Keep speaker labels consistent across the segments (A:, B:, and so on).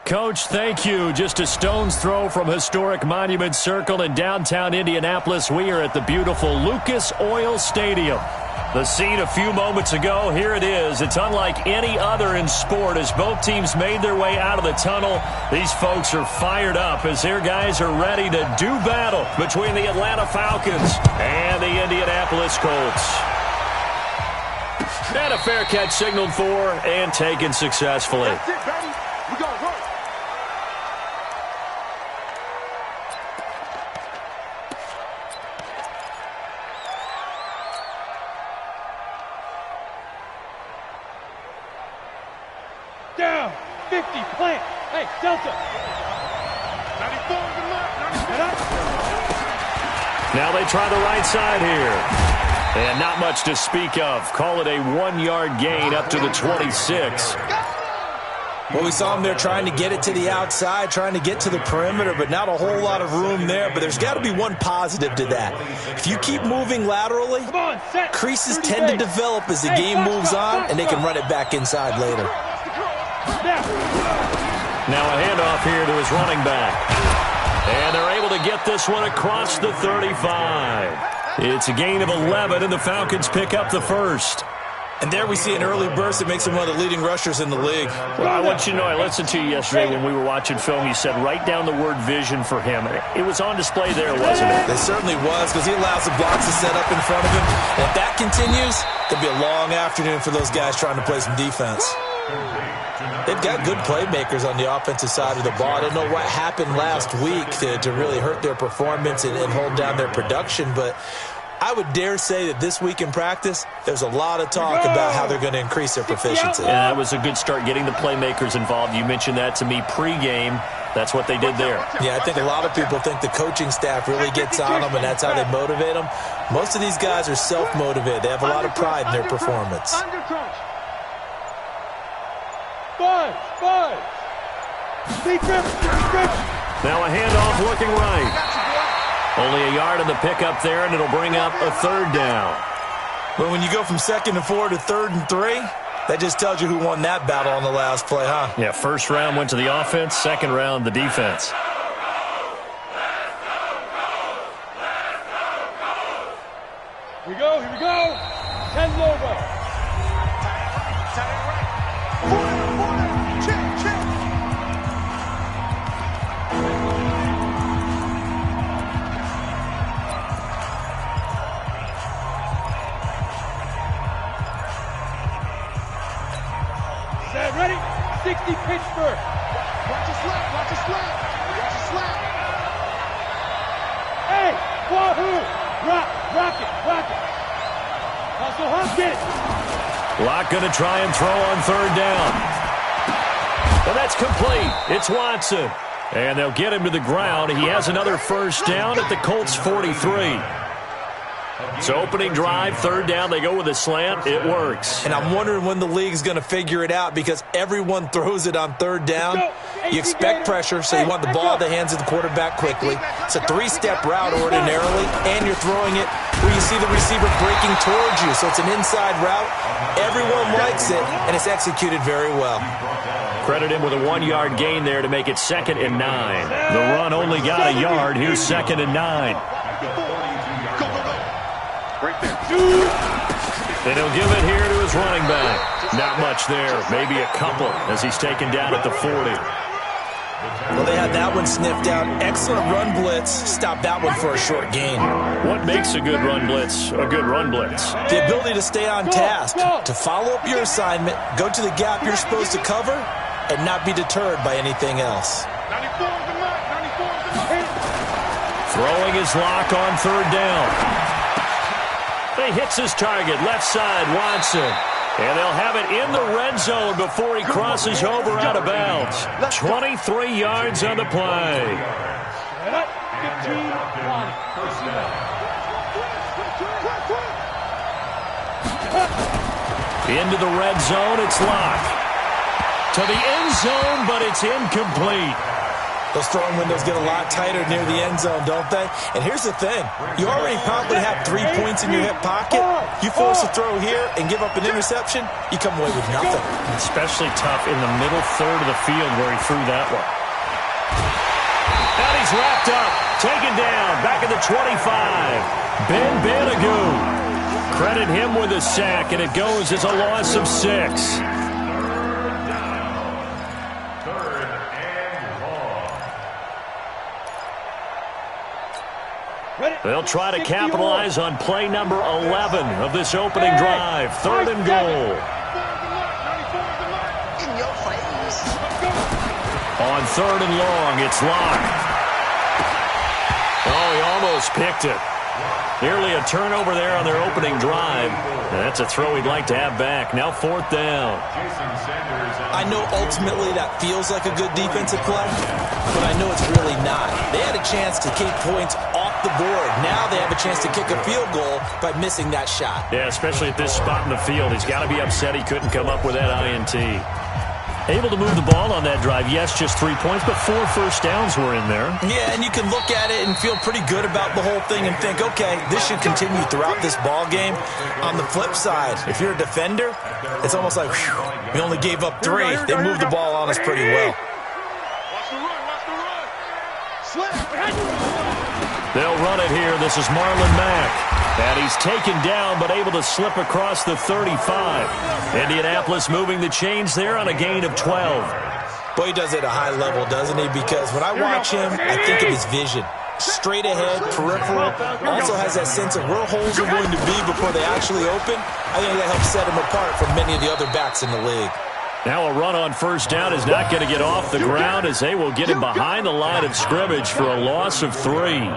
A: Coach, thank you. Just a stone's throw from historic Monument Circle in downtown Indianapolis. We are at the beautiful Lucas Oil Stadium. The scene a few moments ago, here it is. It's unlike any other in sport as both teams made their way out of the tunnel. These folks are fired up as their guys are ready to do battle between the Atlanta Falcons and the Indianapolis Colts. And a fair catch signaled for and taken successfully.
B: That's it, baby. We gonna work.
C: Down, 50, plant. Hey, Delta.
B: 94 is the mark.
A: Now they try the right side here. And not much to speak of. Call it a 1-yard gain up to the 26.
D: Well, we saw him there trying to get it to the outside, trying to get to the perimeter, but not a whole lot of room there. But there's got to be one positive to that. If you keep moving laterally, creases tend to develop as the game moves on, and they can run it back inside later.
A: Now a handoff here to his running back. And they're able to get this one across the 35. It's a gain of 11, and the Falcons pick up the first.
D: And there we see an early burst that makes him one of the leading rushers in the league.
A: Well, I want you to know, I listened to you yesterday when we were watching film. You said write down the word vision for him. It was on display there, wasn't it?
D: It certainly was, because he allows the blocks to set up in front of him. And if that continues, it'll be a long afternoon for those guys trying to play some defense. They've got good playmakers on the offensive side of the ball. I don't know what happened last week to really hurt their performance and hold down their production, but I would dare say that this week in practice, there's a lot of talk about how they're going to increase their proficiency.
A: And that was a good start, getting the playmakers involved. You mentioned that to me pregame. That's what they did there.
D: Yeah, I think a lot of people think the coaching staff really gets on them, and that's how they motivate them. Most of these guys are self-motivated. They have a lot of pride in their performance.
A: Now a handoff looking right. Only a yard in the pickup there, and it'll bring up a third down.
D: But when you go from 2nd and 4 to 3rd and 3, that just tells you who won that battle on the last play, huh?
A: Yeah, first round went to the offense, second round the defense.
C: Here we go. 10 over. Ready? 60 Pittsburgh.
B: Watch your slap. Watch your slap. Watch your slap.
C: Hey, wahoo! Rock it. Also, get it.
A: Locke going to try and throw on third down. And that's complete. It's Watson. And they'll get him to the ground. He has another first down at the Colts 43. So opening drive, third down, they go with a slant. It works.
D: And I'm wondering when the league's going to figure it out, because everyone throws it on third down. You expect pressure, so you want the ball in the hands of the quarterback quickly. It's a 3-step route ordinarily, and you're throwing it where you see the receiver breaking towards you. So it's an inside route. Everyone likes it, and it's executed very well.
A: Credit him with a 1-yard gain there to make it 2nd and 9. The run only got a yard. Here's 2nd and 9.
B: Right there.
A: And he'll give it here to his running back. Not much there. Maybe a couple as he's taken down at the 40.
D: Well, they had that one sniffed out. Excellent run blitz. Stop that one for a short gain.
A: What makes a good run blitz a good run blitz?
D: The ability to stay on task, to follow up your assignment, go to the gap you're supposed to cover, and not be deterred by anything else.
B: 94 is the mark. 94 is the mark.
A: Throwing his lock on third down. He hits his target, left side, Watson. And they'll have it in the red zone before he crosses over out of bounds. 23 yards on the play.
C: 15, 20.
A: Into the red zone, it's Locke. To the end zone, but it's incomplete.
D: Those throwing windows get a lot tighter near the end zone, don't they? And here's the thing. You already probably have 3 points in your hip pocket. You force a throw here and give up an interception, you come away with nothing.
A: Especially tough in the middle third of the field where he threw that one. And he's wrapped up, taken down, back at the 25. Ben Banagoo. Credit him with a sack, and it goes as a loss of 6. They'll try to capitalize on play number 11 of this opening drive. 3rd and goal. On 3rd and long, it's Locke. Oh, he almost picked it. Nearly a turnover there on their opening drive. And that's a throw he'd like to have back. Now 4th down.
D: I know ultimately that feels like a good defensive play, but I know it's really not. They had a chance to keep points off the board. Now they have a chance to kick a field goal by missing that shot.
A: Yeah, especially at this spot in the field. He's got to be upset he couldn't come up with that INT. Able to move the ball on that drive. Yes, just 3 points, but 4 first downs were in there.
D: Yeah, and you can look at it and feel pretty good about the whole thing and think, okay, this should continue throughout this ball game. On the flip side, if you're a defender, it's almost like, whew, we only gave up 3. They moved the ball on us pretty well.
B: Watch the run, watch the run. Slip.
A: They'll run it here. This is Marlon Mack. And he's taken down, but able to slip across the 35. Indianapolis moving the chains there on a gain of 12.
D: Boy, he does it at a high level, doesn't he? Because when I watch him, I think of his vision. Straight ahead, peripheral. Also has that sense of where holes are going to be before they actually open. I think that helps set him apart from many of the other backs in the league.
A: Now a run on 1st down is not going to get off the ground as they will get him behind the line of scrimmage for a loss of 3.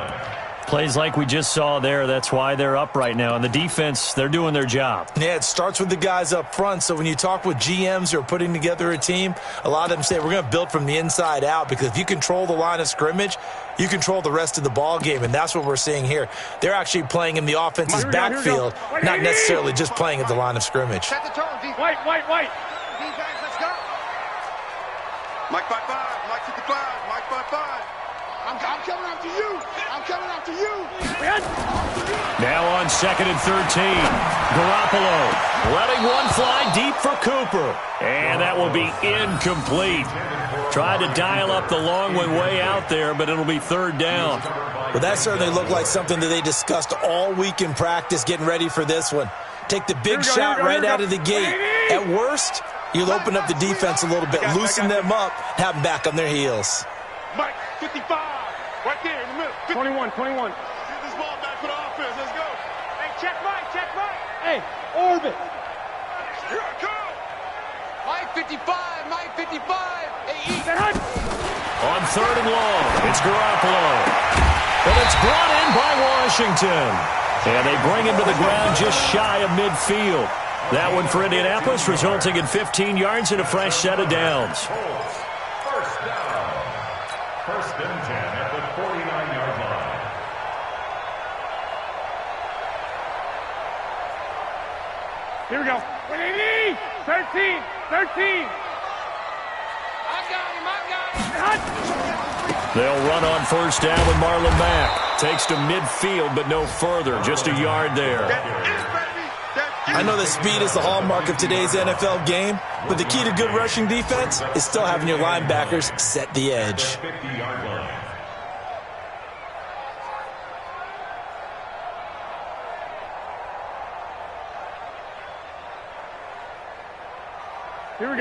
A: Plays like we just saw there, that's why they're up right now. And the defense, they're doing their job.
D: Yeah, it starts with the guys up front. So when you talk with GMs who are putting together a team, a lot of them say we're going to build from the inside out, because if you control the line of scrimmage, you control the rest of the ball game, and that's what we're seeing here. They're actually playing in the offense's backfield, not necessarily just playing at the line of scrimmage.
B: Set the tone, defense.
C: White.
B: Defense, let's go. Mike 5-5, Mike 55, Mike 5-5. I'm coming after you. I'm coming after you.
A: Now on 2nd and 13. Garoppolo letting one fly deep for Cooper. And that will be incomplete. Tried to dial up the long one way out there, but it'll be 3rd down.
D: Well, that certainly looked like something that they discussed all week in practice, getting ready for this one. Take the big shot right out of the gate. At worst, you'll open up the defense a little bit, loosen them up, have them back on their heels.
B: Mike 55, right there in the middle.
C: 21.
B: Get this ball back for the offense. Let's go.
C: Hey, check right. Hey, orbit.
B: Here I come. Mike 55, Mike 55. Hey, eat.
A: On 3rd and long, it's Garoppolo. But it's brought in by Washington. And they bring him to the ground just shy of midfield. That one for Indianapolis, resulting in 15 yards and a fresh set of downs.
E: First down. 1st and 10 at the 49-yard line.
C: Here we go. 13.
B: I got him.
A: They'll run on 1st down with Marlon Mack. Takes to midfield, but no further. Just a yard there.
D: I know that speed is the hallmark of today's NFL game, but the key to good rushing defense is still having your linebackers set the edge.
E: 50-yard line.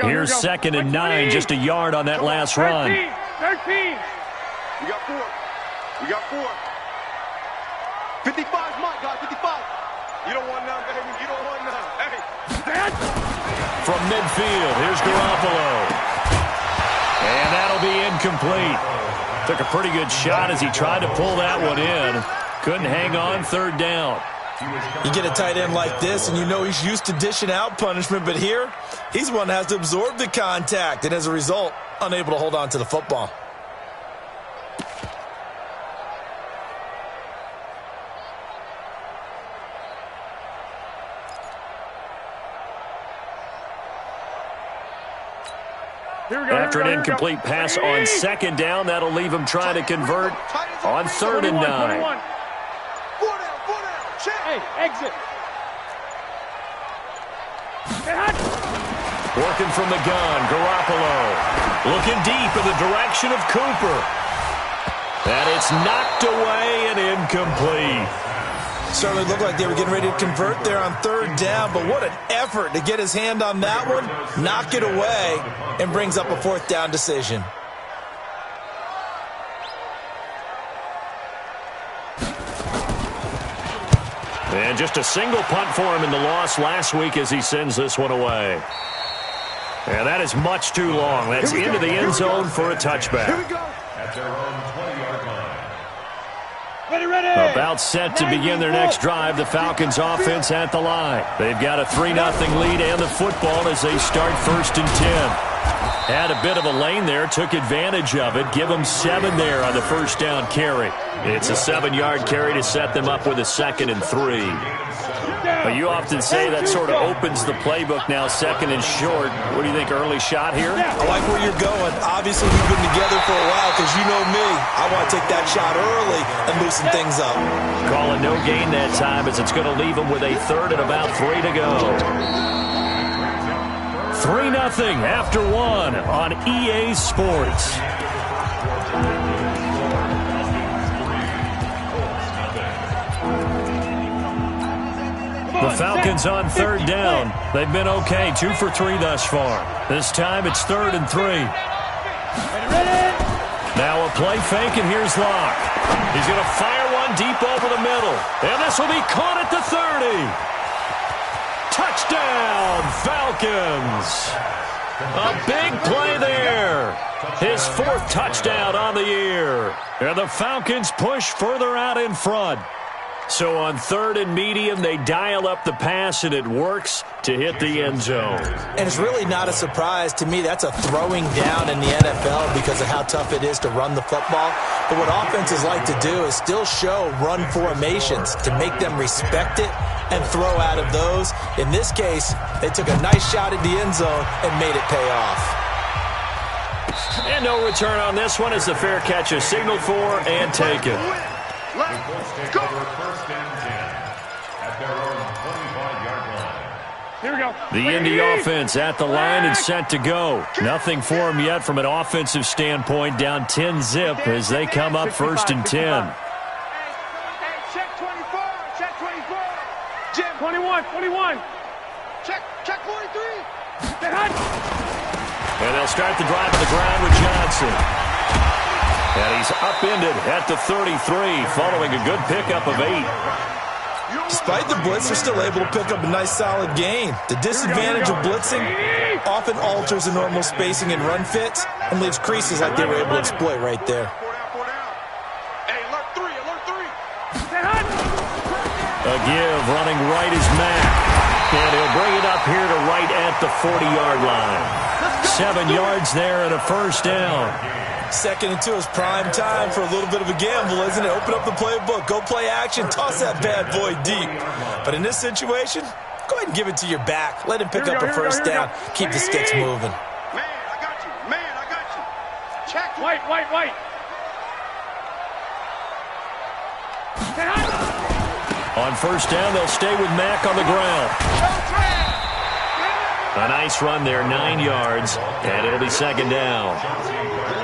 A: Here's 2nd and 9, just a yard on that last run.
C: 13.
B: We got 4. 55's Mike, guys. 55. You don't want none, baby. You don't want none. Hey.
A: From midfield, here's Garoppolo. And that'll be incomplete. Took a pretty good shot as he tried to pull that one in. Couldn't hang on. 3rd down.
D: You get a tight end like this, and you know he's used to dishing out punishment, but here, he's one that has to absorb the contact, and as a result, unable to hold on to the football.
A: After an incomplete pass on second down, that'll leave him trying to convert on 3rd and 9.
C: 4 down, check. Hey, exit.
A: Working from the gun, Garoppolo. Looking deep in the direction of Cooper. And it's knocked away and incomplete.
D: Certainly looked like they were getting ready to convert there on 3rd down, but what an effort to get his hand on that one, knock it away, and brings up a 4th down decision.
A: And just a single punt for him in the loss last week as he sends this one away. And that is much too long. That's into the end zone for a touchback.
B: Here we go.
E: At their own 20-yard line.
C: Ready.
A: About set to begin their next drive, the Falcons offense at the line. They've got a 3-0 lead and the football as they start 1st and 10. Had a bit of a lane there, took advantage of it. Give them 7 there on the 1st down carry. It's a 7-yard carry to set them up with a 2nd and 3. But you often say that sort of opens the playbook now, 2nd and short. What do you think, early shot here?
D: I like where you're going. Obviously, we've been together for a while because you know me. I want to take that shot early and loosen things up.
A: Call a no gain that time as it's going to leave them with a 3rd and about 3 to go. 3-0 after 1 on EA Sports. The Falcons on 3rd down. They've been okay, 2 for 3 thus far. This time it's 3rd and 3. Now a play fake, and here's Locke. He's going to fire one deep over the middle. And this will be caught at the 30. Touchdown, Falcons. A big play there. His 4th touchdown on the year. And the Falcons push further out in front. So on 3rd and medium, they dial up the pass, and it works to hit the end zone.
D: And it's really not a surprise to me. That's a throwing down in the NFL because of how tough it is to run the football. But what offenses like to do is still show run formations to make them respect it and throw out of those. In this case, they took a nice shot at the end zone and made it pay off.
A: And no return on this one as the fair catch is signaled for and taken.
E: Let's go. 1st and 10 at their own 25-yard line.
C: Here we go.
A: The Indy offense at the line and set to go. Nothing for them yet from an offensive standpoint. Down 10-zip as they come up 1st and 10.
C: Hey, check 24. Check 24. Jim, 21.
B: Check 43.
A: And they'll start the drive on the ground with Johnson. And he's upended at the 33 following a good pickup of 8.
D: Despite the blitz, they're still able to pick up a nice solid gain. The disadvantage of blitzing often alters the normal spacing and run fits and leaves creases like they were able to exploit right there.
B: 4 down. Hey, alert 3.
A: A give running right is Mack. And he'll bring it up here to right at the 40-yard line. 7 yards there and a 1st down.
D: 2nd and 2 is prime time for a little bit of a gamble, isn't it? Open up the playbook, go play action, toss that bad boy deep. But in this situation, go ahead and give it to your back. Let him pick up a 1st down. Keep the sticks moving.
B: Man, I got you. Check.
C: White.
A: On 1st down, they'll stay with Mack on the ground. A nice run there, 9 yards, and it'll be 2nd down.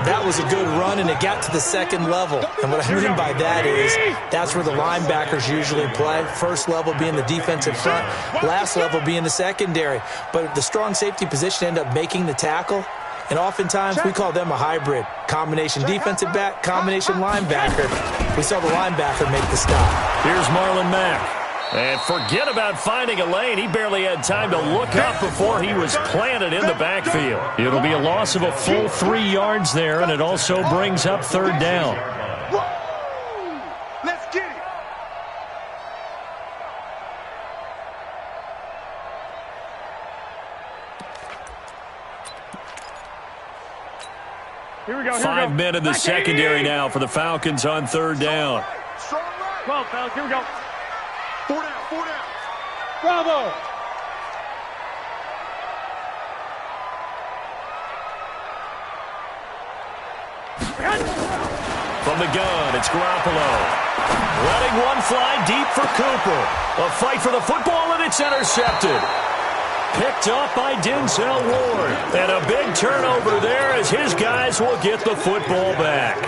D: That was a good run, and it got to the 2nd level. And what I mean by that is that's where the linebackers usually play. 1st level being the defensive front, last level being the secondary. But the strong safety position ended up making the tackle. And oftentimes we call them a hybrid. Combination defensive back, combination linebacker. We saw the linebacker make the stop.
A: Here's Marlon Mack. And forget about finding a lane. He barely had time to look up before he was planted in the backfield. It'll be a loss of a full 3 yards there, and it also brings up 3rd down.
B: Let's get it.
C: Here we go.
A: 5 men in the secondary now for the Falcons on 3rd down.
C: 12, fellas. Here we go.
B: 4 down.
C: Bravo.
A: From the gun, it's Garoppolo. Letting one fly deep for Cooper. A fight for the football, and it's intercepted. Picked up by Denzel Ward. And a big turnover there as his guys will get the football back.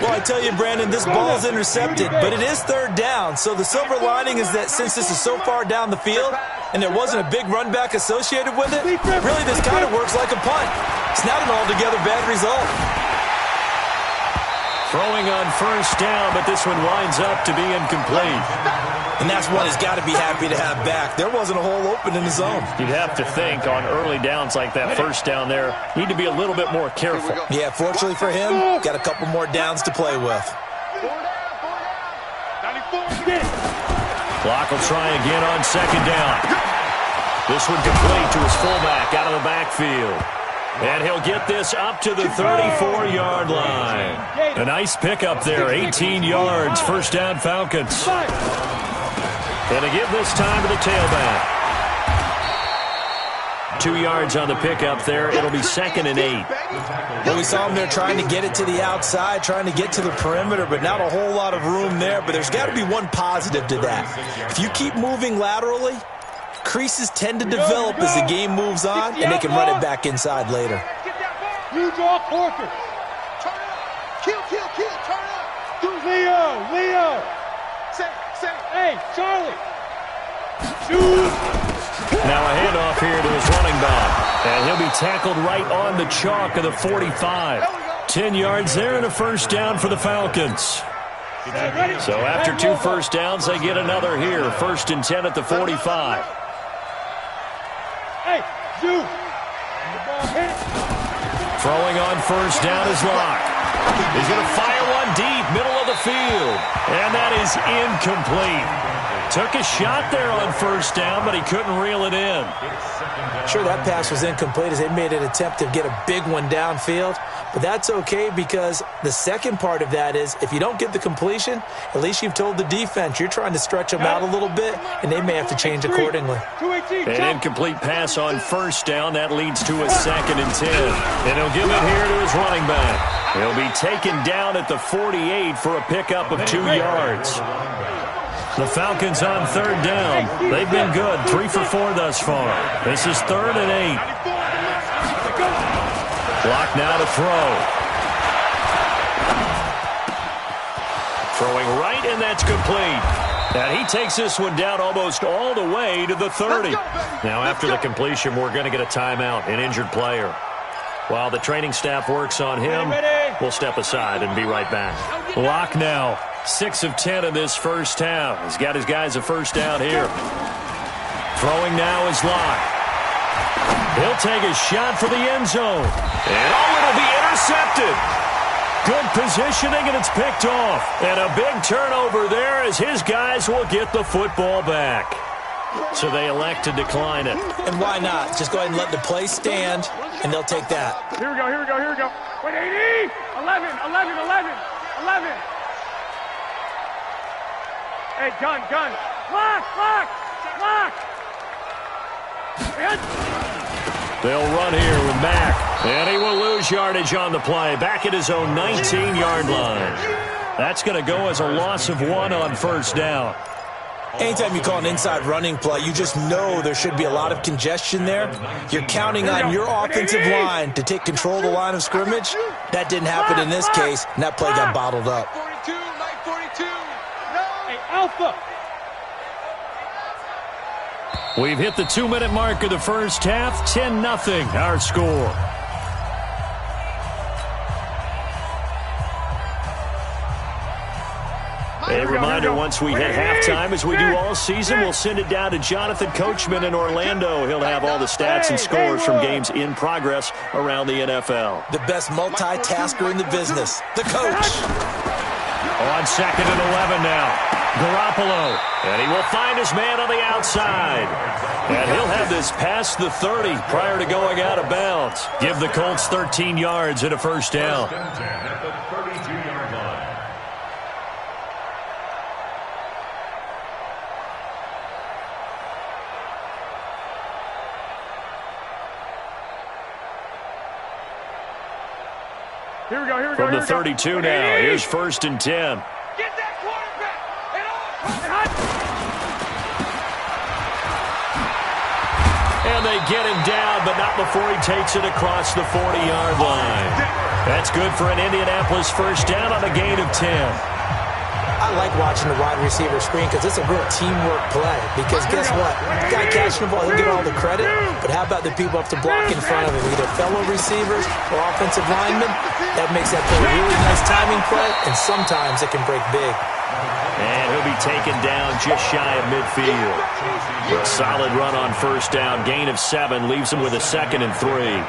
D: Well, I tell you, Brandon, this ball is intercepted, but it is third down. So the silver lining is that since this is so far down the field and there wasn't a big run back associated with it, really this kind of works like a punt. It's not an altogether bad result.
A: Throwing on first down, but this one winds up to be incomplete.
D: And that's one he's got to be happy to have back. There wasn't a hole open in the zone.
A: You'd have to think on early downs like that first down there, need to be a little bit more careful.
D: Yeah, fortunately for him, got a couple more downs to play with.
A: Clock will try again on second down. This one complete to his fullback out of the backfield. And he'll get this up to the 34-yard line. A nice pickup there, 18 yards, first down Falcons. And to give this time to the tailback. 2 yards on the pickup there. It'll be 2nd and 8.
D: Well, we saw him there trying to get it to the outside, trying to get to the perimeter, but not a whole lot of room there. But there's got to be one positive to that. If you keep moving laterally, creases tend to develop as the game moves on, and they can run it back inside later.
C: You draw Corker.
B: Turn up. Kill, turn up. Do
C: Leo.
B: Say.
C: Hey, Charlie. Shoot.
A: Now a handoff here to his running back. And he'll be tackled right on the chalk of the 45. 10 yards there and a first down for the Falcons. So after 2 first downs, they get another here. 1st and 10 at the 45.
C: Hey, shoot.
A: Throwing on first down is Locke. He's going to fire one deep, middle of the field. And that is incomplete. Took a shot there on first down, but he couldn't reel it in.
D: Sure, that pass was incomplete as they made an attempt to get a big one downfield. But that's okay because the second part of that is if you don't get the completion, at least you've told the defense you're trying to stretch them out a little bit, and they may have to change accordingly.
A: An incomplete pass on first down. That leads to a 2nd and 10. And he'll give it here to his running back. He'll be taken down at the 48 for a pickup of 2 yards. The Falcons on third down. They've been good, 3 for 4 thus far. This is 3rd and 8. Clock now to throw. Throwing right, and that's complete. And he takes this one down almost all the way to the 30. Now after the completion, we're going to get a timeout, an injured player. While the training staff works on him, we'll step aside and be right back. Locke now, 6 of 10 in this first half. He's got his guys a first down here. Throwing now is Locke. He'll take a shot for the end zone. And it'll be intercepted. Good positioning, and it's picked off. And a big turnover there as his guys will get the football back. So they elect to decline it.
D: And why not? Just go ahead and let the play stand, and they'll take that.
C: Here we go. Wait, 80. 11. Hey, gun. Lock.
A: They'll run here with Mack. And he will lose yardage on the play. Back at his own 19-yard line. That's going to go as a loss of 1 on first down.
D: Anytime you call an inside running play, you just know there should be a lot of congestion there. You're counting on your offensive line to take control of the line of scrimmage. That didn't happen in this case, and that play got bottled up.
B: 42, Mike 42.
C: Hey, Alpha.
A: We've hit the 2-minute mark of the first half. 10-0 our score. A reminder, once we hit halftime, as we do all season, we'll send it down to Jonathan Coachman in Orlando. He'll have all the stats and scores from games in progress around the NFL.
D: The best multitasker in the business, the coach.
A: On 2nd and 11 now. Garoppolo. And he will find his man on the outside. And he'll have this past the 30 prior to going out of bounds. Give the Colts 13 yards and a first down.
E: At the 32-yard line.
C: Here we go, here we go.
A: From the 32 now, here's 1st and 10.
C: Get that quarterback.
A: And they get him down, but not before he takes it across the 40-yard line. That's good for an Indianapolis first down on a gain of 10.
D: I like watching the wide receiver screen because it's a real teamwork play. Because guess what? The guy catching the ball, he'll get all the credit. But how about the people up to block in front of him? Either fellow receivers or offensive linemen. That makes that play a really nice timing play, and sometimes it can break big.
A: And he'll be taken down just shy of midfield. A solid run on first down. Gain of 7 leaves him with a 2nd and 3.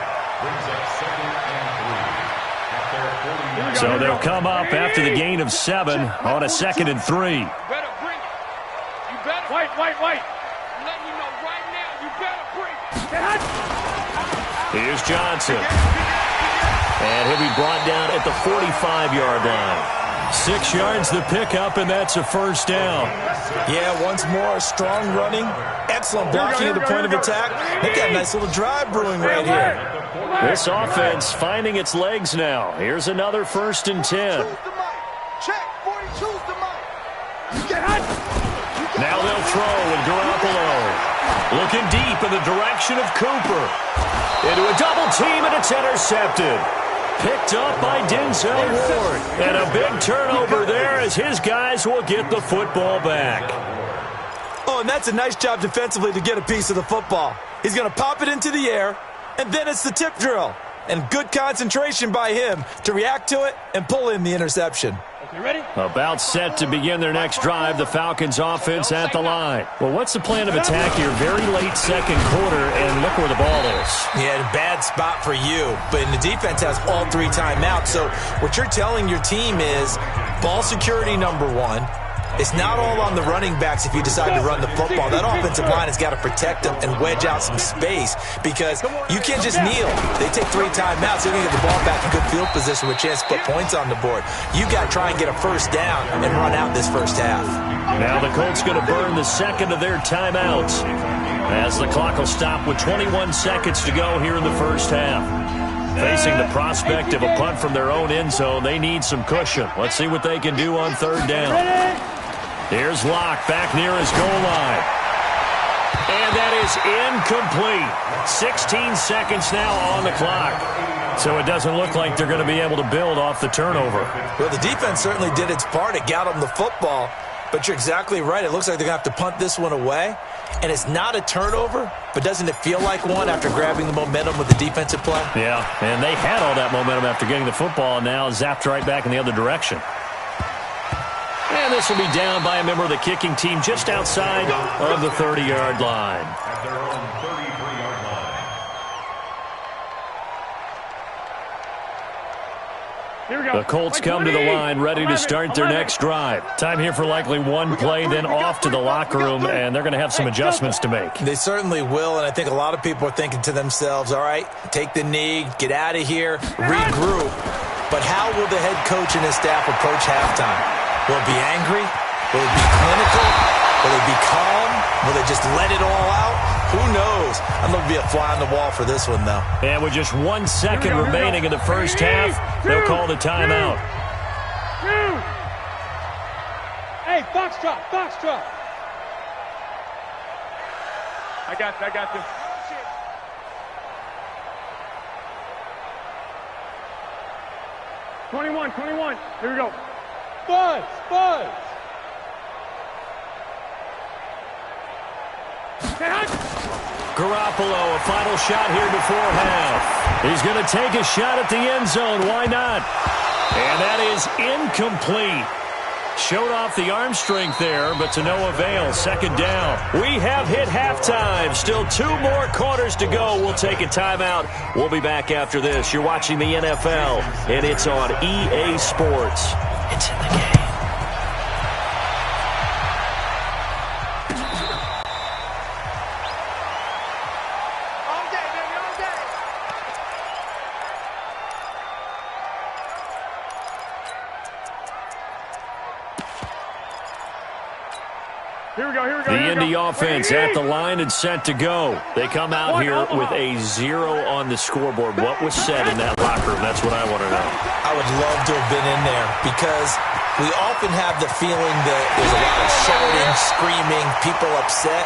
A: So they'll come up after the gain of 7 on a 2nd and 3.
C: You better bring it. You better. Wait. I'm letting you know right now, you better bring it.
A: Here's Johnson. And he'll be brought down at the 45-yard line. 6 yards the pickup, and that's a first down.
D: Yeah, once more, strong running, excellent blocking at the point of attack. They got a nice little drive brewing right here.
A: This offense finding its legs now. Here's another 1st and 10.
B: Check. 42's the mic.
A: Now they'll throw with Garoppolo. Looking deep in the direction of Cooper. Into a double team, and it's intercepted. Picked up by Denzel Ward. And a big turnover there as his guys will get the football back.
D: Oh, and that's a nice job defensively to get a piece of the football. He's going to pop it into the air, and then it's the tip drill. And good concentration by him to react to it and pull in the interception.
C: You ready?
A: About set to begin their next drive, the Falcons offense at the line. Well, what's the plan of attack here? Very late second quarter, and look where the ball is.
D: Yeah, bad spot for you. But the defense has all 3 timeouts. So what you're telling your team is ball security number 1. It's not all on the running backs if you decide to run the football. That offensive line has got to protect them and wedge out some space because you can't just kneel. They take 3 timeouts. They're going to get the ball back in good field position with a chance to put points on the board. You got to try and get a first down and run out this first half.
A: Now the Colts going to burn the second of their timeouts as the clock will stop with 21 seconds to go here in the first half. Facing the prospect of a punt from their own end zone, they need some cushion. Let's see what they can do on 3rd down. Here's Locke back near his goal line. And that is incomplete. 16 seconds now on the clock. So it doesn't look like they're going to be able to build off the turnover.
D: Well, the defense certainly did its part. It got them the football. But you're exactly right. It looks like they're going to have to punt this one away. And it's not a turnover, but doesn't it feel like one after grabbing the momentum with the defensive play?
A: Yeah, and they had all that momentum after getting the football, and now zapped right back in the other direction. And this will be down by a member of the kicking team just outside of the 30-yard line.
E: At their own 33-yard line.
C: Here we go.
A: The Colts come to the line ready to start their next drive. Time here for likely one play, then off to the locker room, and they're going to have some adjustments to make.
D: They certainly will, and I think a lot of people are thinking to themselves, all right, take the knee, get out of here, regroup. But how will the head coach and his staff approach halftime? Will it be angry? Will it be clinical? Will it be calm? Will they just let it all out? Who knows? I'm going to be a fly on the wall for this one, though.
A: And with just 1 second remaining in the first half, they'll call the timeout.
C: Hey, foxtrot. I got this. '21. Here we go. Buzz.
A: Garoppolo, a final shot here before half. He's going to take a shot at the end zone. Why not? And that is incomplete. Showed off the arm strength there, but to no avail. Second down. We have hit halftime. Still 2 more quarters to go. We'll take a timeout. We'll be back after this. You're watching the NFL, and it's on EA Sports. It's in the game. The Indy offense at the line and set to go. They come out here with a 0 on the scoreboard. What was said in that locker room? That's what I want to know.
D: I would love to have been in there because we often have the feeling that there's a lot of shouting, screaming, people upset.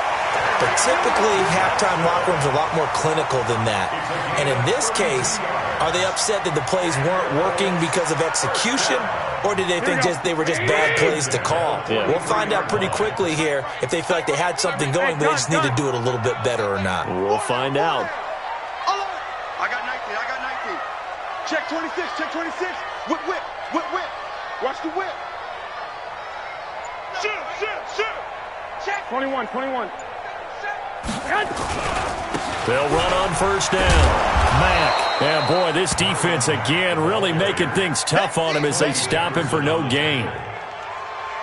D: But typically, halftime locker rooms are a lot more clinical than that. And in this case, are they upset that the plays weren't working because of execution, or did they think they were just bad plays to call?
A: Yeah.
D: We'll find out pretty quickly here if they feel like they had something going, but they just need to do it a little bit better or not.
A: We'll find out.
B: I got 19. Check 26. Check 26. Whip. Watch the whip. Shoot.
C: Check. 21.
A: They'll run on first down. Mack. And boy, this defense again really making things tough on him as they stop him for no gain.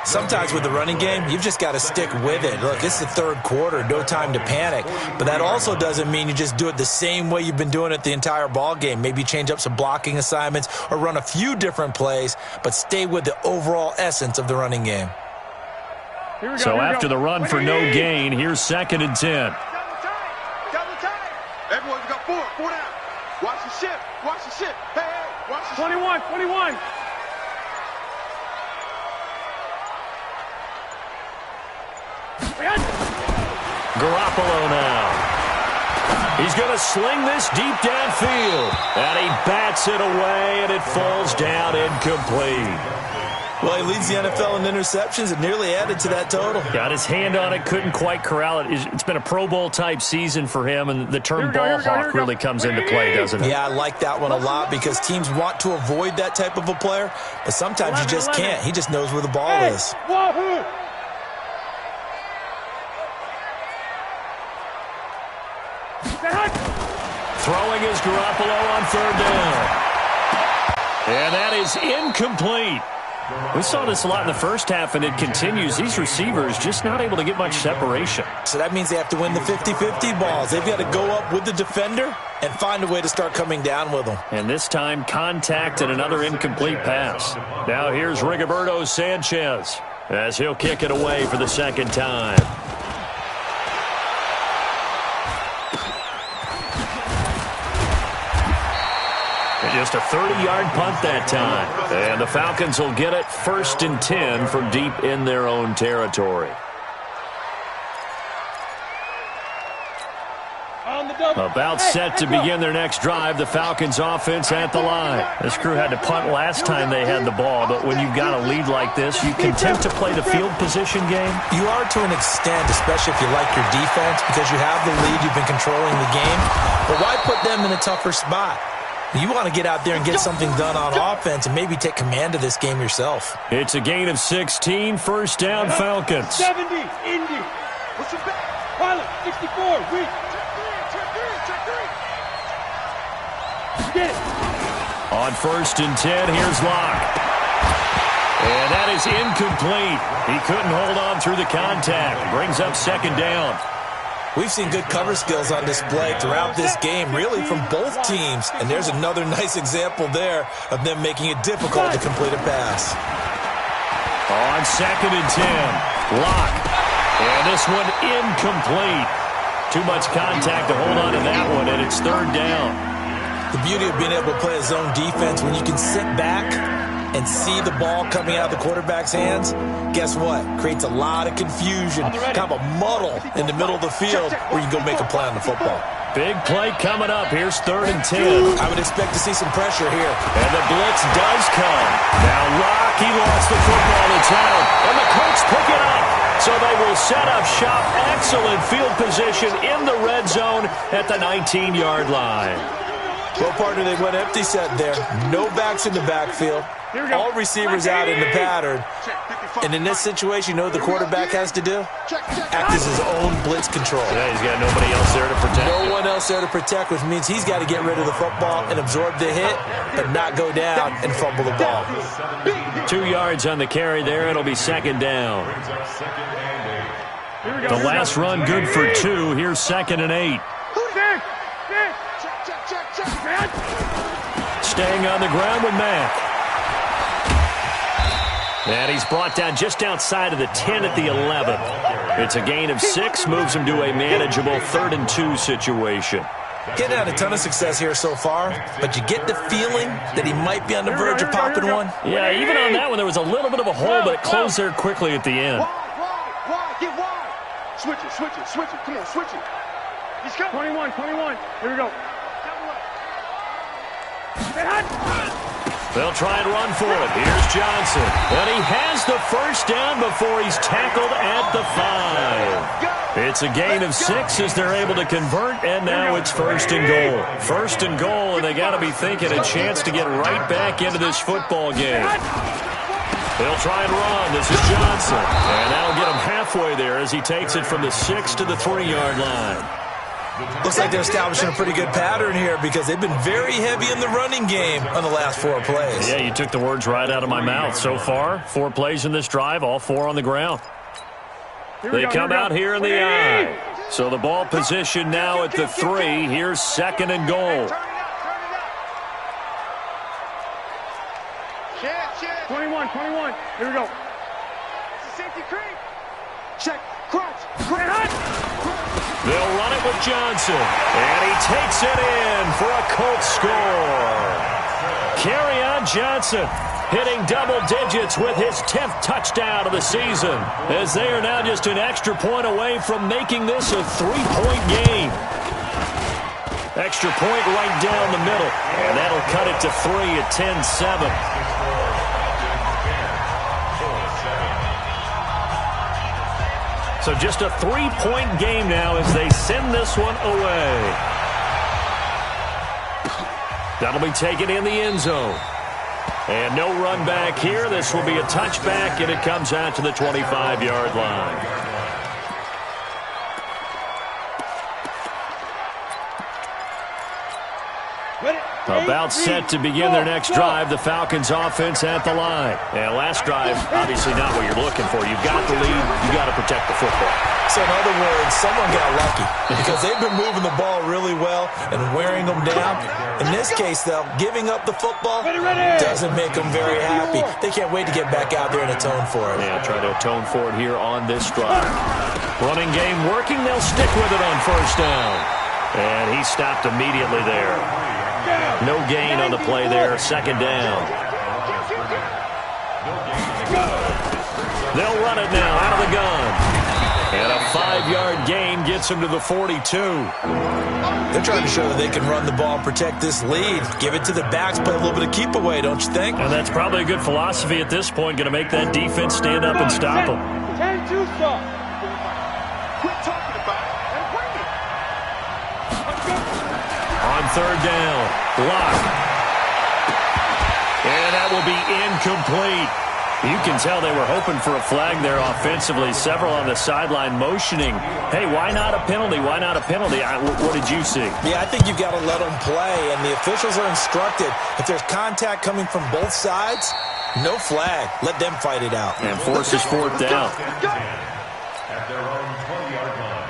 D: Sometimes with the running game, you've just got to stick with it. Look, it's the third quarter, no time to panic. But that also doesn't mean you just do it the same way you've been doing it the entire ball game. Maybe change up some blocking assignments or run a few different plays, but stay with the overall essence of the running game.
A: So after the run for no gain, here's 2nd and 10.
B: Double time. Everyone, we got 4 down. Watch the shift. Hey, watch the
C: 21.
A: Garoppolo now. He's going to sling this deep downfield. And he bats it away, and it falls down incomplete.
D: Well, he leads the NFL in interceptions and nearly added to that total.
A: Got his hand on it, couldn't quite corral it. It's been a Pro Bowl-type season for him, and the term ball hawk really comes into play, doesn't it?
D: Yeah, I like that one a lot because teams want to avoid that type of a player, but sometimes you just can't. He just knows where the ball is.
A: Throwing is Garoppolo on 3rd down. And that is incomplete. We saw this a lot in the first half, and it continues. These receivers just not able to get much separation.
D: So that means they have to win the 50-50 balls. They've got to go up with the defender and find a way to start coming down with them.
A: And this time, contact and another incomplete pass. Now here's Rigoberto Sanchez as he'll kick it away for the 2nd time. Just a 30-yard punt that time. And the Falcons will get it 1st and 10 from deep in their own territory. About set to begin their next drive, the Falcons offense at the line. This crew had to punt last time they had the ball, but when you've got a lead like this, you can tend to play the field position game.
D: You are to an extent, especially if you like your defense, because you have the lead, you've been controlling the game. But why put them in a tougher spot? You want to get out there and get something done on offense and maybe take command of this game yourself.
A: It's a gain of 16, 1st down Falcons.
C: 70, Indy.
B: What's your back?
C: Pilot, 64, weak. Get it.
A: On 1st and 10, here's Locke. And that is incomplete. He couldn't hold on through the contact. Brings up 2nd down.
D: We've seen good cover skills on display throughout this game, really from both teams. And there's another nice example there of them making it difficult to complete a pass.
A: On 2nd and 10, Locke. And this one incomplete. Too much contact to hold on to that one, and it's 3rd down.
D: The beauty of being able to play a zone defense, when you can sit back and see the ball coming out of the quarterback's hands, guess what? Creates a lot of confusion, kind of a muddle in the middle of the field where you can go make a play on the football.
A: Big play coming up. Here's 3rd and 10.
D: I would expect to see some pressure here.
A: And the blitz does come. Now Locke, he lost the football. It's out. And the Colts pick it up. So they will set up shop. Excellent field position in the red zone at the 19-yard line.
D: Well, partner, they went empty set there. No backs in the backfield. All receivers out in the pattern. And in this situation, you know what the quarterback has to do? Act as his own blitz control.
A: Yeah, he's got nobody else there to protect.
D: No one else there to protect, which means he's got to get rid of the football and absorb the hit, but not go down and fumble the ball.
A: 2 yards on the carry there. It'll be 2nd down. The last run good for 2. Here's 2nd and 8. Staying on the ground with Mack. And he's brought down just outside of the 10 at the 11. It's a gain of 6, moves him to a manageable 3rd and 2 situation.
D: Getting had a ton of success here so far, but you get the feeling that he might be on the verge of popping one.
A: Yeah, even on that one, there was a little bit of a hole, but it closed there quickly at the end.
B: Wide, get wide. Switch it. Come on, switch it.
C: He's got 21. Here we go.
A: They'll try and run for it. Here's Johnson. And he has the first down before he's tackled at the 5. It's a gain of 6 as they're able to convert, and now it's 1st and goal. 1st and goal, and they got to be thinking a chance to get right back into this football game. They'll try and run. This is Johnson. And that'll get him halfway there as he takes it from the 6 to the 3-yard line.
D: Looks like they're establishing a pretty good pattern here because they've been very heavy in the running game on the last 4 plays.
A: Yeah, you took the words right out of my mouth. So far, 4 plays in this drive, all 4 on the ground. They come out here in the I. So the ball position now at the 3. Here's 2nd and goal.
C: 21. Here we go.
B: Safety creep. Check. Crouch.
A: They'll run it with Johnson. And he takes it in for a Colts score. Kerryon Johnson hitting double digits with his 10th touchdown of the season, as they are now just an extra point away from making this a 3-point game. Extra point right down the middle, and that'll cut it to 3 at 10-7. So just a 3-point game now as they send this one away. That'll be taken in the end zone. And no run back here. This will be a touchback, and it comes out to the 25-yard line. About set to begin their next drive, the Falcons offense at the line. And last drive, obviously not what you're looking for. You've got the lead. You've got to protect the football.
D: So in other words, someone got lucky because they've been moving the ball really well and wearing them down. In this case, though, giving up the football doesn't make them very happy. They can't wait to get back out there and atone for it.
A: Yeah, try to atone for it here on this drive. Running game working. They'll stick with it on 1st down. And he stopped immediately there. No gain on the play there. 2nd down. They'll run it now out of the gun. And a 5-yard gain gets him to the 42.
D: They're trying to show that they can run the ball and protect this lead. Give it to the backs, play a little bit of keep away, don't you think?
A: And that's probably a good philosophy at this point. Going to make that defense stand up and stop them.
C: 10-2 stop.
B: Quit talking about it and bring it.
A: On 3rd down, block. And that will be incomplete. You can tell they were hoping for a flag there offensively. Several on the sideline motioning, hey, why not a penalty? Why not a penalty? What did you see?
D: Yeah, I think you've got to let them play, and the officials are instructed. If there's contact coming from both sides, no flag. Let them fight it out.
A: And forces 4th down.
E: At their own 20-yard line.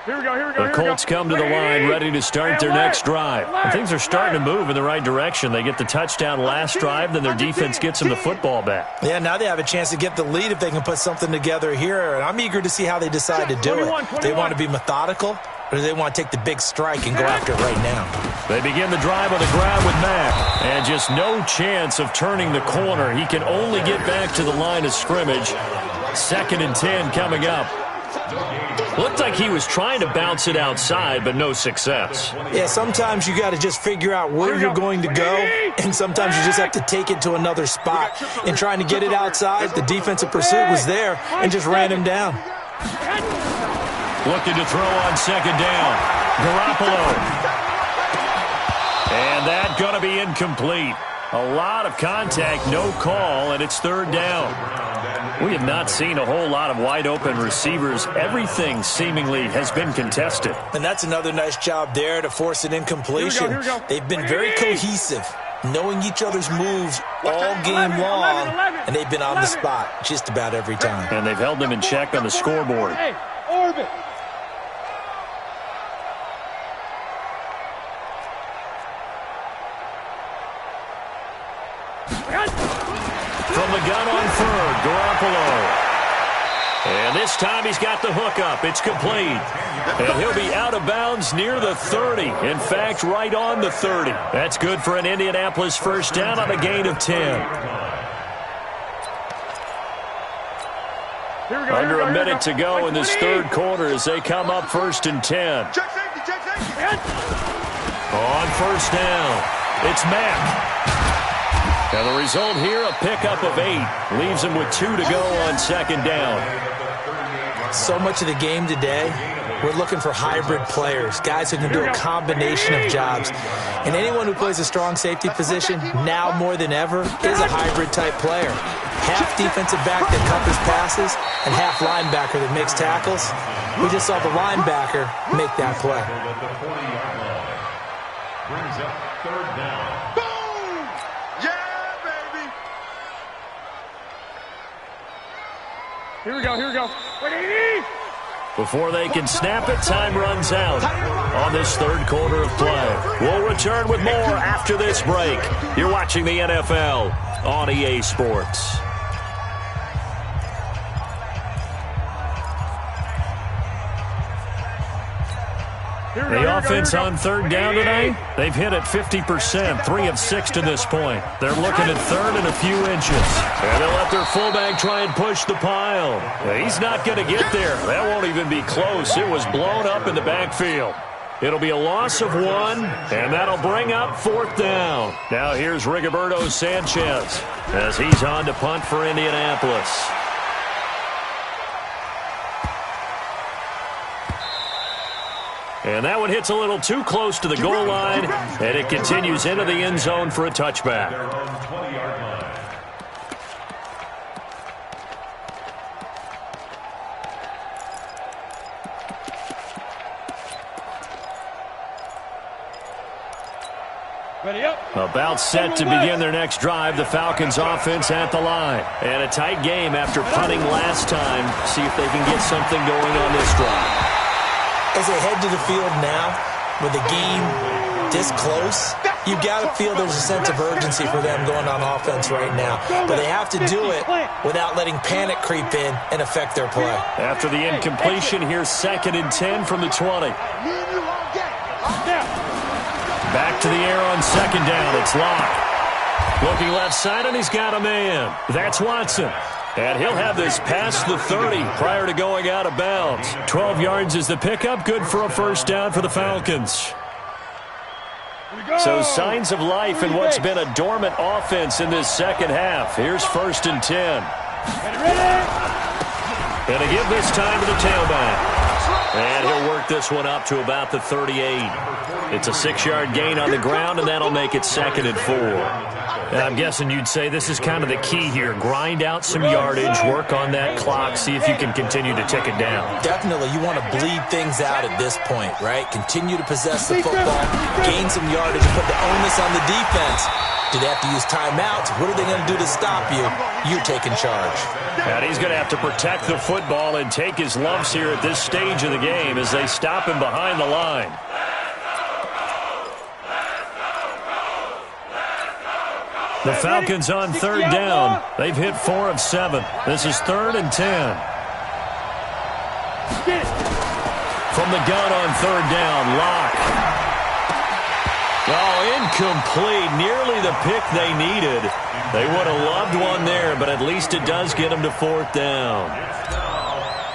C: Here we go.
A: The Colts come to the line ready to start their next drive. And things are starting to move in the right direction. They get the touchdown last drive, then their defense gets them the football back.
D: Yeah, now they have a chance to get the lead if they can put something together here. And I'm eager to see how they decide to do it. They want to be methodical, or do they want to take the big strike and go after it right now?
A: They begin the drive on the ground with Mack. And just no chance of turning the corner. He can only get back to the line of scrimmage. 2nd and 10 coming up. Looked like he was trying to bounce it outside, but no success.
D: Yeah, sometimes you got to just figure out where you're going to go, and sometimes you just have to take it to another spot. In trying to get it outside, the defensive pursuit was there and just ran him down.
A: Looking to throw on 2nd down. Garoppolo. And that going to be incomplete. A lot of contact, no call, and it's 3rd down. We have not seen a whole lot of wide-open receivers. Everything seemingly has been contested.
D: And that's another nice job there to force an incompletion.
C: Here we go.
D: They've been very cohesive, knowing each other's moves all game long, and they've been on the spot just about every time.
A: And they've held them in check on the scoreboard.
C: Hey, orbit.
A: This time he's got the hook up. It's complete. And he'll be out of bounds near the 30. In fact, right on the 30. That's good for an Indianapolis first down on a gain of 10. Under a minute to go in this third quarter as they come up 1st and 10.
B: Check safety, check safety.
A: On first down, it's Mack. And the result here, a pickup of 8. Leaves him with 2 to go on 2nd down.
D: So much of the game today, we're looking for hybrid players, guys who can do a combination of jobs. And anyone who plays a strong safety position, now more than ever, is a hybrid-type player. Half defensive back that covers passes and half linebacker that makes tackles. We just saw the linebacker make that play.
E: Brings up 3rd down.
B: Boom! Yeah, baby!
C: Here we go, here we go. 180!
A: Before they can snap it, time runs out on this third quarter of play. We'll return with more after this break. You're watching the NFL on EA Sports. The offense on 3rd down today, they've hit it 50%, 3 of 6 to this point. They're looking at 3rd and a few inches. And they'll let their fullback try and push the pile. He's not going to get there. That won't even be close. It was blown up in the backfield. It'll be a loss of 1, and that'll bring up 4th down. Now here's Rigoberto Sanchez as he's on to punt for Indianapolis. And that one hits a little too close to the goal line, and it continues into the end zone for a touchback.
E: They're on the 20-yard line.
C: Ready up.
A: About set to begin their next drive, the Falcons offense at the line. And a tight game after punting last time. See if they can get something going on this drive.
D: As they head to the field now, with the game this close, you got to feel there's a sense of urgency for them going on offense right now. But they have to do it without letting panic creep in and affect their play.
A: After the incompletion, here's 2nd and 10 from the 20. Back to the air on 2nd down. It's Locke. Looking left side, and he's got a man. That's Watson. And he'll have this past the 30 prior to going out of bounds. 12 yards is the pickup. Good for a first down for the Falcons. So signs of life in what's been a dormant offense in this second half. Here's 1st and 10. And to give this time to the tailback. And he'll work this one up to about the 38. It's a 6-yard gain on the ground, and that'll make it 2nd and 4. And I'm guessing you'd say this is kind of the key here. Grind out some yardage, work on that clock, see if you can continue to tick it down.
D: Definitely. You want to bleed things out at this point, right? Continue to possess the football, gain some yardage, and put the onus on the defense. Do they have to use timeouts? What are they going to do to stop you? You're taking charge.
A: And he's going to have to protect the football and take his lumps here at this stage of the game as they stop him behind the line. The Falcons on 3rd down. They've hit 4 of 7. This is 3rd and 10. From the gun on 3rd down, Locke. Oh, incomplete. Nearly the pick they needed. They would have loved one there, but at least it does get them to 4th down.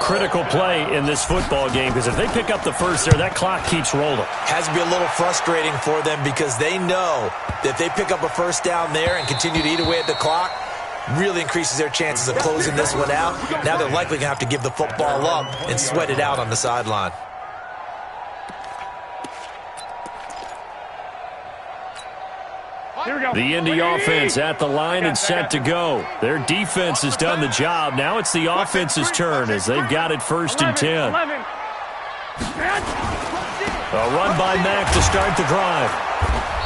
A: Critical play in this football game because if they pick up the first there, that clock keeps rolling.
D: Has to be a little frustrating for them because they know that if they pick up a first down there and continue to eat away at the clock, really increases their chances of closing this one out. Now they're likely going to have to give the football up and sweat it out on the sideline.
A: The Indy offense at the line and set to go. Their defense has done the job. Now it's the offense's turn as they've got it 1st and 10. A run by Mack to start the drive.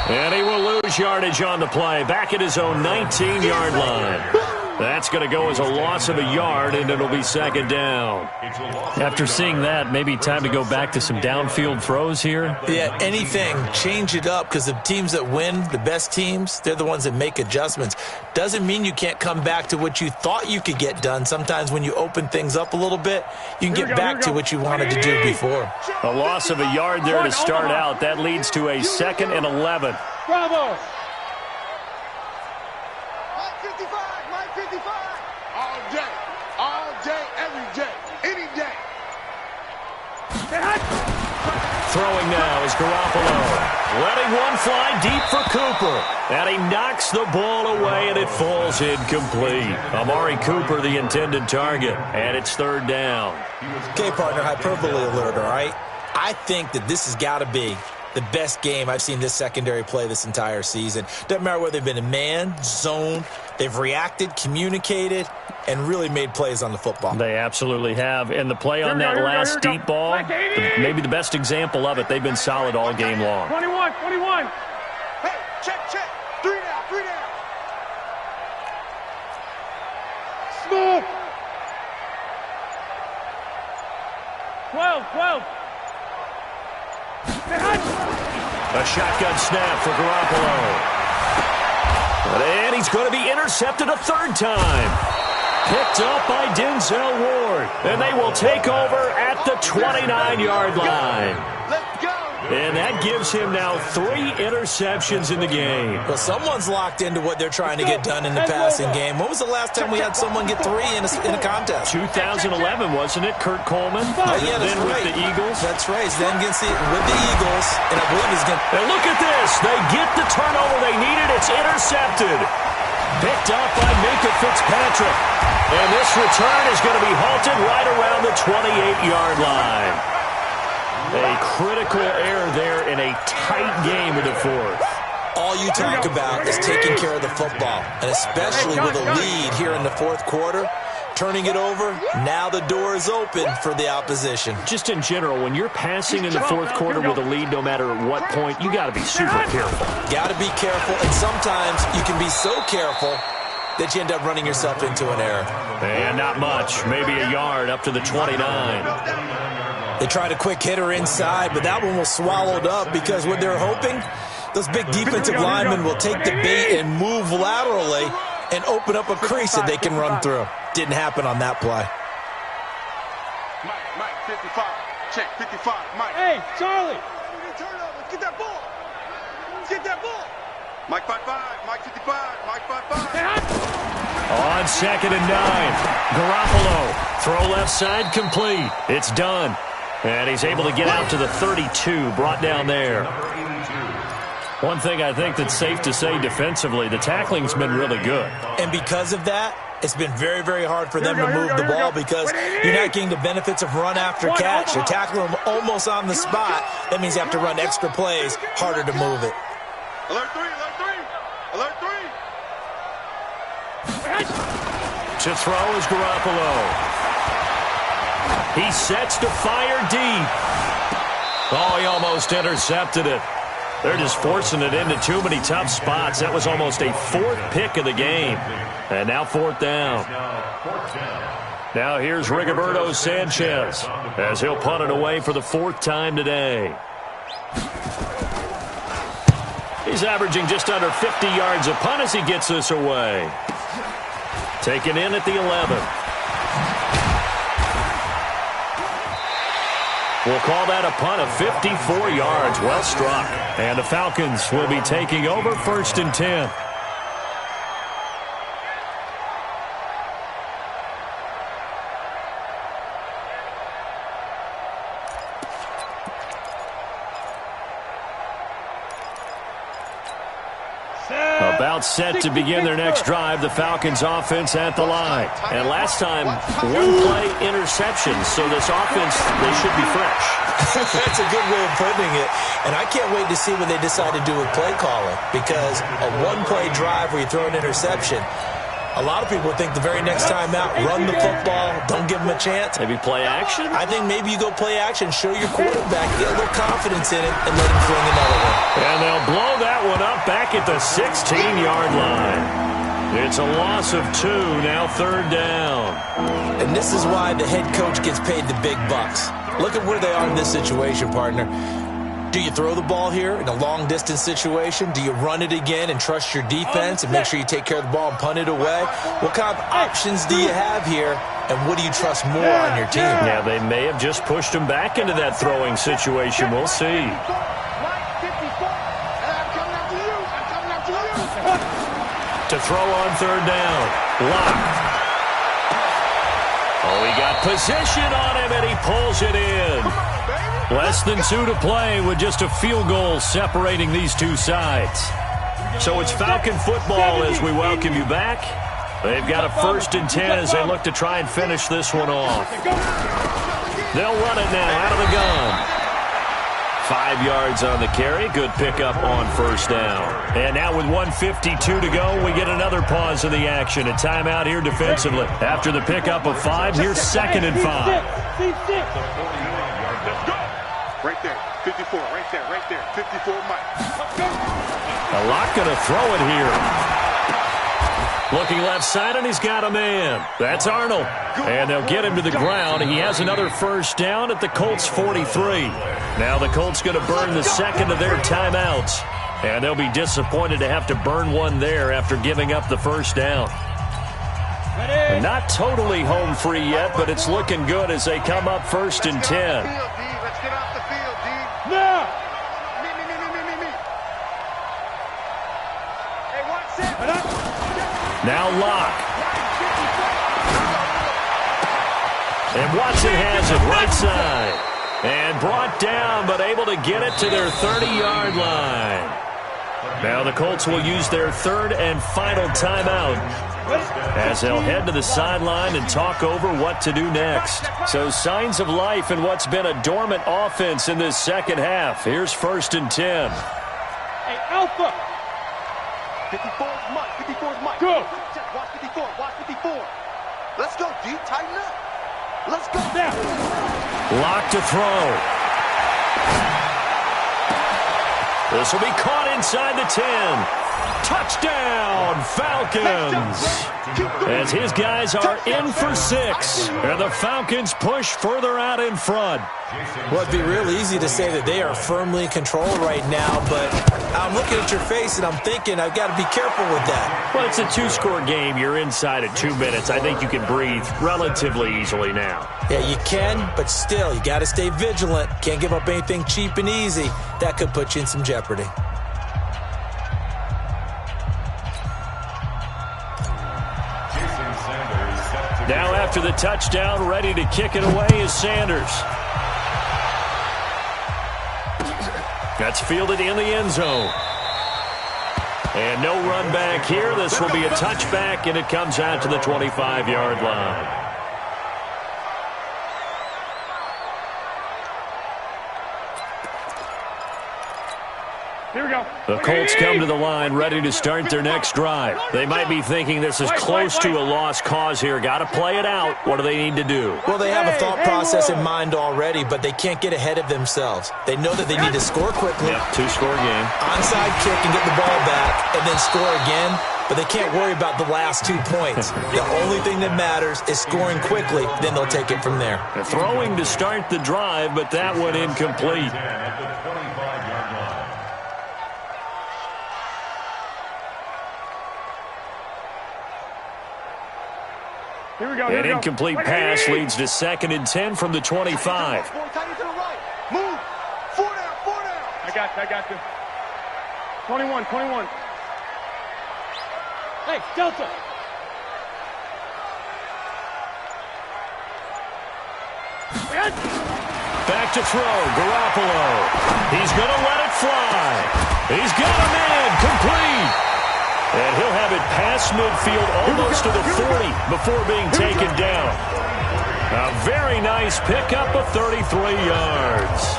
A: And he will lose yardage on the play. Back at his own 19-yard line. That's going to go as a loss of a yard, and it'll be second down. After seeing that, maybe time to go back to some downfield throws here?
D: Yeah, anything. Change it up, because the teams that win, the best teams, they're the ones that make adjustments. Doesn't mean you can't come back to what you thought you could get done. Sometimes when you open things up a little bit, you can get back to what you wanted to do before.
A: A loss of a yard there to start out. That leads to a 2nd and 11.
C: Bravo!
A: Throwing now is Garoppolo. Letting one fly deep for Cooper. And he knocks the ball away, and it falls incomplete. Amari Cooper, the intended target. And it's 3rd down.
D: Okay, partner, hyperbole alert, all right? I think that this has got to be the best game I've seen this secondary play this entire season. Doesn't matter whether they've been in man, zone, they've reacted, communicated, and really made plays on the football.
A: They absolutely have. And the play on that last deep ball, maybe the best example of it, they've been solid all game long.
C: 21.
B: Hey, check. 3 down.
C: Smooth. 12.
A: A shotgun snap for Garoppolo. And he's going to be intercepted a 3rd time. Picked up by Denzel Ward. And they will take over at the 29-yard line.
B: Let's go.
A: And that gives him now 3 interceptions in the game.
D: Well, someone's locked into what they're trying to get done in the passing game. When was the last time we had someone get 3 in a contest?
A: 2011, wasn't it? Kurt Coleman.
D: Yeah, that's
A: then
D: right.
A: with the Eagles.
D: That's right. Then with the Eagles, and I believe he's going to...
A: And look at this. They get the turnover they needed. It's intercepted. Picked up by Minka Fitzpatrick. And this return is going to be halted right around the 28-yard line. A critical error there in a tight game of the 4th.
D: All you talk about is taking care of the football, and especially with a lead here in the 4th quarter, turning it over, now the door is open for the opposition.
A: Just in general, when you're passing in the 4th quarter with a lead, no matter at what point, you got to be super careful.
D: Got to be careful, and sometimes you can be so careful that you end up running yourself into an error.
A: And not much, maybe a yard up to the 29.
D: They tried a quick hitter inside, but that one was swallowed up because what they're hoping, those big defensive linemen will take the bait and move laterally and open up a crease that they can run through. Didn't happen on that play.
B: Mike, 55. Check, 55. Mike.
C: Hey, Charlie.
B: Get that ball. Mike 55. Mike 55. Mike 55.
A: On 2nd and 9. Garoppolo. Throw left side complete. It's done. And he's able to get out to the 32, brought down there. One thing I think that's safe to say defensively, the tackling's been really good.
D: And because of that, it's been very, very hard for them to move the ball because you're not getting the benefits of run after catch. You're tackling them almost on the spot. That means you have to run extra plays, harder to move it.
B: Alert 3.
A: To throw is Garoppolo. He sets to fire deep. Oh, he almost intercepted it. They're just forcing it into too many tough spots. That was almost a 4th pick of the game. And now 4th down. Now here's Rigoberto Sanchez as he'll punt it away for the 4th time today. He's averaging just under 50 yards a punt as he gets this away. Taken in at the 11. We'll call that a punt of 54 yards. Well struck. And the Falcons will be taking over 1st and 10. About set to begin their next drive, the Falcons offense at the line. And last time, 1-play interception, so this offense, they should be fresh.
D: That's a good way of putting it. And I can't wait to see what they decide to do with play calling, because a 1-play drive where you throw an interception, a lot of people think the very next time out, run the football, don't give them a chance.
A: Maybe play action?
D: I think maybe you go play action, show your quarterback, get a little confidence in it, and let him fling another one.
A: And they'll blow that one up back at the 16-yard line. It's a loss of 2, now 3rd down.
D: And this is why the head coach gets paid the big bucks. Look at where they are in this situation, partner. Do you throw the ball here in a long-distance situation? Do you run it again and trust your defense and make sure you take care of the ball and punt it away? What kind of options do you have here, and what do you trust more on your team?
A: Yeah, they may have just pushed him back into that throwing situation. We'll see. To throw on 3rd down. Lock. Oh, he got position on him, and he pulls it in. Less than 2 to play with just a field goal separating these two sides. So it's Falcon football as we welcome you back. They've got a 1st and 10 as they look to try and finish this one off. They'll run it now out of the gun. 5 yards on the carry. Good pickup on 1st down. And now with 1:52 to go, we get another pause in the action. A timeout here defensively. After the pickup of 5, here's 2nd and 5.
B: Right there, 54, right there, 54, Mike.
A: A lot going to throw it here. Looking left side, and he's got a man. That's Arnold. And they'll get him to the ground. He has another 1st down at the Colts 43. Now the Colts going to burn the 2nd of their timeouts. And they'll be disappointed to have to burn one there after giving up the 1st down. Not totally home free yet, but it's looking good as they come up 1st and 10.
B: Let's get off the field, D.
C: Now!
B: Me. Hey, watch it.
A: Now Locke. And Watson has it right side. And brought down, but able to get it to their 30-yard line. Now the Colts will use their 3rd and final timeout as they'll head to the sideline and talk over what to do next. So signs of life in what's been a dormant offense in this 2nd half. Here's 1st and 10.
C: Hey, Alpha!
B: 54's Mike, 54's Mike.
C: Go!
B: Watch 54, watch 54. Let's go, D. Tighten up. Let's go.
C: Now!
A: Lock to throw. This will be caught inside the 10. Touchdown, Falcons. As his guys are in for 6. And the Falcons push further out in front.
D: Well, it'd be real easy to say that they are firmly in control right now, but I'm looking at your face and I'm thinking I've got to be careful with that.
A: Well, it's a 2-score game. You're inside at 2 minutes. I think you can breathe relatively easily now.
D: Yeah, you can, but still, you got to stay vigilant. Can't give up anything cheap and easy. That could put you in some jeopardy.
A: Now after the touchdown, ready to kick it away is Sanders. That's fielded in the end zone. And no run back here. This will be a touchback, and it comes out to the 25-yard line.
C: Here we go.
A: The Colts come to the line ready to start their next drive. They might be thinking this is close to a lost cause here. Got to play it out. What do they need to do?
D: Well, they have a thought process in mind already, but they can't get ahead of themselves. They know that they need to score quickly.
A: Yep, 2-score game.
D: Onside kick and get the ball back and then score again, but they can't worry about the last 2 points. The only thing that matters is scoring quickly, then they'll take it from there.
A: They're throwing to start the drive, but that one incomplete.
C: Here we go.
A: An incomplete pass leads to 2nd and 10 from the 25.
B: Tighten to the right. Move. 4 down, 4 down.
C: I got you. 21. Hey, Delta.
A: Back to throw, Garoppolo. He's going to let it fly. He's got a man, complete. And he'll have it past midfield almost to the 40 before being taken down. A very nice pickup of 33 yards.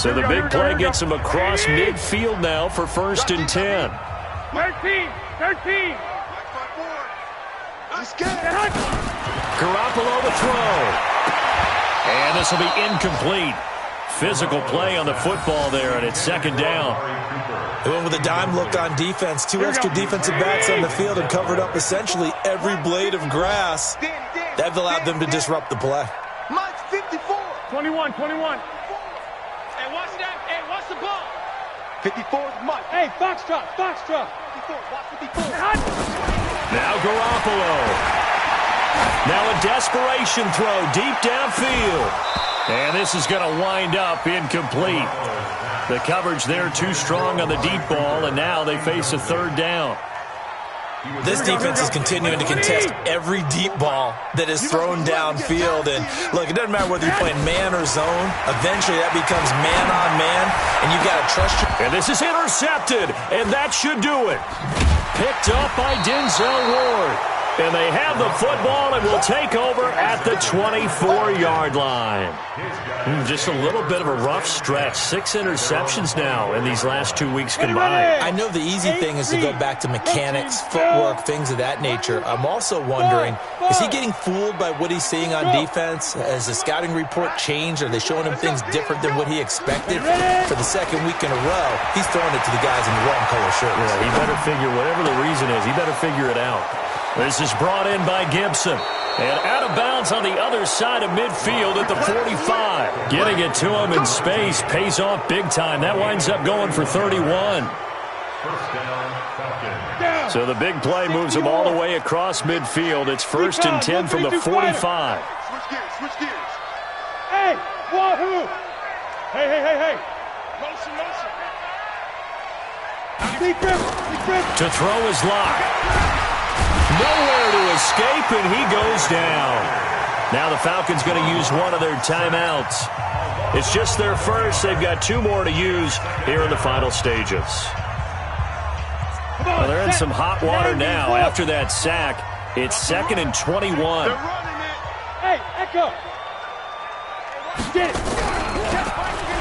A: So the big play gets him across midfield now for 1st and 10.
C: 13.
A: Garoppolo to throw. And this will be incomplete. Physical play on the football there, and it's second down.
D: They went with a dime look on defense. 2 extra defensive backs on the field and covered up essentially every blade of grass. That allowed them to disrupt the play.
B: Mike's 54.
C: 21. Hey, watch that. Hey, watch the ball.
B: 54 is Mike.
C: Hey, Foxtrot.
B: 54. Watch 54.
A: Now Garoppolo. Now a desperation throw deep downfield. And this is going to wind up incomplete. The coverage there too strong on the deep ball, and now they face a third down.
D: This defense is continuing to contest every deep ball that is thrown downfield. And look, it doesn't matter whether you're playing man or zone. Eventually that becomes man on man, and you've got to trust your...
A: And this is intercepted, and that should do it. Picked up by Denzel Ward. And they have the football and will take over at the 24-yard line. Just a little bit of a rough stretch. 6 interceptions now in these last 2 weeks combined.
D: I know the easy thing is to go back to mechanics, footwork, things of that nature. I'm also wondering, is he getting fooled by what he's seeing on defense? Has the scouting report changed? Are they showing him things different than what he expected? For the second week in a row, he's throwing it to the guys in the wrong color shirts.
A: Yeah, he better figure, whatever the reason is, he better figure it out. This is brought in by Gibson. And out of bounds on the other side of midfield at the 45. Getting it to him in space pays off big time. That winds up going for 31. So the big play moves him all the way across midfield. It's 1st and 10 from the 45.
B: Switch gears.
C: Hey, wahoo! Hey. Motion.
A: To throw his lock. Nowhere to escape, and he goes down. Now the Falcons going to use one of their timeouts. It's just their first. They've got 2 more to use here in the final stages. Well, they're in some hot water now. After that sack, it's 2nd and 21.
C: Hey, Echo. Get it.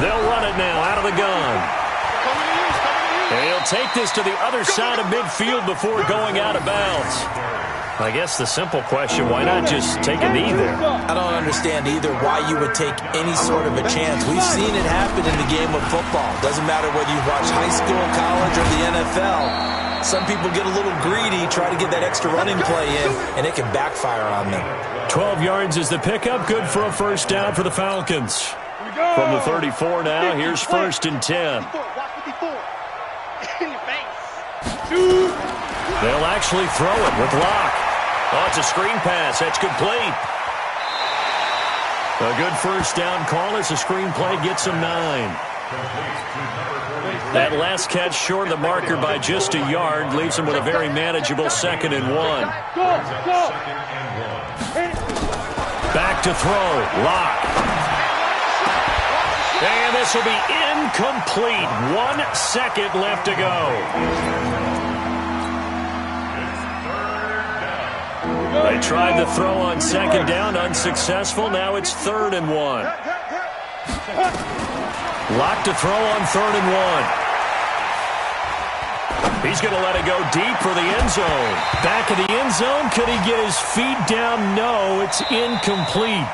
A: They'll run it now out of the gun. And he'll take this to the other side of midfield before going out of bounds. I guess the simple question, why not just take a knee there?
D: I don't understand either why you would take any sort of a chance. We've seen it happen in the game of football. Doesn't matter whether you watch high school, college, or the NFL. Some people get a little greedy, try to get that extra running play in, and it can backfire on them.
A: 12 yards is the pickup. Good for a first down for the Falcons. From the 34 now, here's 1st and 10. They'll actually throw it with Locke. Oh, it's a screen pass. That's complete. A good first down call as the screen play gets him 9. That last catch short of the marker by just a yard leaves him with a very manageable 2nd and 1. Back to throw. Locke. And this will be incomplete. 1 second left to go. They tried the throw on 2nd down, unsuccessful. Now it's 3rd and 1. Locke to throw on 3rd and 1. He's going to let it go deep for the end zone. Back of the end zone. Could he get his feet down? No, it's incomplete.